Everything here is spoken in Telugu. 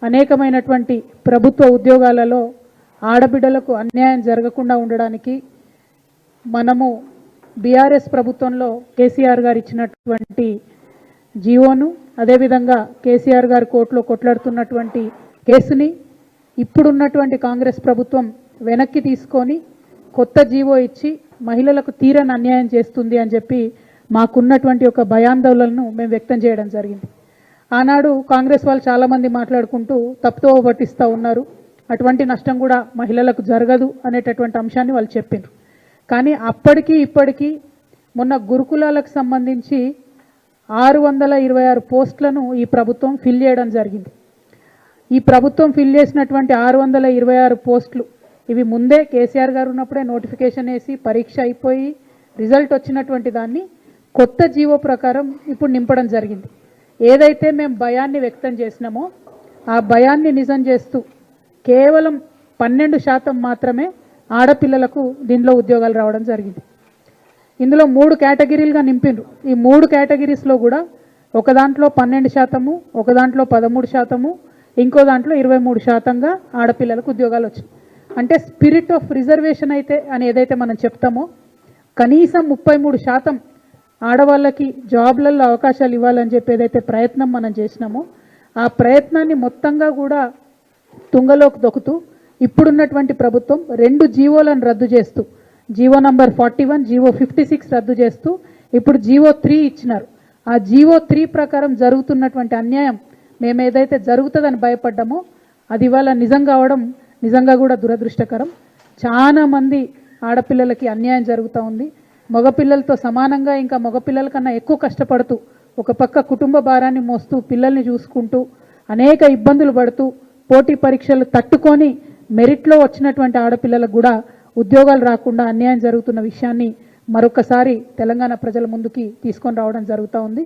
అనేకమైనటువంటి ప్రభుత్వ ఉద్యోగాలలో ఆడబిడ్డలకు అన్యాయం జరగకుండా ఉండడానికి మనము బీఆర్ఎస్ ప్రభుత్వంలో కేసీఆర్ గారు ఇచ్చినటువంటి జీవోను, అదేవిధంగా కేసీఆర్ గారు కోర్టులో కొట్లాడుతున్నటువంటి కేసుని ఇప్పుడున్నటువంటి కాంగ్రెస్ ప్రభుత్వం వెనక్కి తీసుకొని కొత్త జీవో ఇచ్చి మహిళలకు తీరని అన్యాయం చేస్తుంది అని చెప్పి మాకున్నటువంటి ఒక భయాందోళనను మేము వ్యక్తం చేయడం జరిగింది. ఆనాడు కాంగ్రెస్ వాళ్ళు చాలామంది మాట్లాడుకుంటూ తప్పుతో పట్టిస్తూ ఉన్నారు, అటువంటి నష్టం కూడా మహిళలకు జరగదు అనేటటువంటి అంశాన్ని వాళ్ళు చెప్పారు. కానీ అప్పటికి ఇప్పటికీ మొన్న గురుకులాలకు సంబంధించి 626 పోస్టులను ఈ ప్రభుత్వం ఫిల్ చేయడం జరిగింది. ఈ ప్రభుత్వం ఫిల్ చేసినటువంటి 626 పోస్టులు ఇవి ముందే కేసీఆర్ గారు ఉన్నప్పుడే నోటిఫికేషన్ వేసి పరీక్ష అయిపోయి రిజల్ట్ వచ్చినటువంటి దాన్ని కొత్త జీవో ప్రకారం ఇప్పుడు నింపడం జరిగింది. ఏదైతే మేము భయాన్ని వ్యక్తం చేసినామో ఆ భయాన్ని నిజం చేస్తూ కేవలం 12% మాత్రమే ఆడపిల్లలకు దీనిలో ఉద్యోగాలు రావడం జరిగింది. ఇందులో 3 కేటగిరీలుగా నింపిండ్రు. ఈ 3 కేటగిరీస్లో కూడా ఒక దాంట్లో 12%, ఒక దాంట్లో 13%, ఇంకో దాంట్లో 23%గా ఆడపిల్లలకు ఉద్యోగాలు వచ్చినాయి. అంటే స్పిరిట్ ఆఫ్ రిజర్వేషన్ అయితే అని ఏదైతే మనం చెప్తామో కనీసం 33% ఆడవాళ్ళకి జాబ్లలో అవకాశాలు ఇవ్వాలని చెప్పి ఏదైతే ప్రయత్నం మనం చేసినామో ఆ ప్రయత్నాన్ని మొత్తంగా కూడా తుంగలోకి దొక్కుతూ ఇప్పుడున్నటువంటి ప్రభుత్వం 2 జీవోలను రద్దు చేస్తూ జీవో నంబర్ 41, జీవో 56 రద్దు చేస్తూ ఇప్పుడు జీవో 3 ఇచ్చినారు. ఆ జీవో 3 ప్రకారం జరుగుతున్నటువంటి అన్యాయం మేము ఏదైతే జరుగుతుందని భయపడ్డామో అది ఇవాళ నిజం కావడం నిజంగా కూడా దురదృష్టకరం. చాలా మంది ఆడపిల్లలకి అన్యాయం జరుగుతూ ఉంది. మగపిల్లలతో సమానంగా ఇంకా మగపిల్లల కన్నా ఎక్కువ కష్టపడుతూ ఒక పక్క కుటుంబ భారాన్ని మోస్తూ పిల్లల్ని చూసుకుంటూ అనేక ఇబ్బందులు పడుతూ పోటీ పరీక్షలు తట్టుకొని మెరిట్లో వచ్చినటువంటి ఆడపిల్లలకు కూడా ఉద్యోగాలు రాకుండా అన్యాయం జరుగుతున్న విషయాన్ని మరొకసారి తెలంగాణ ప్రజల ముందుకి తీసుకొని రావడం జరుగుతూ ఉంది.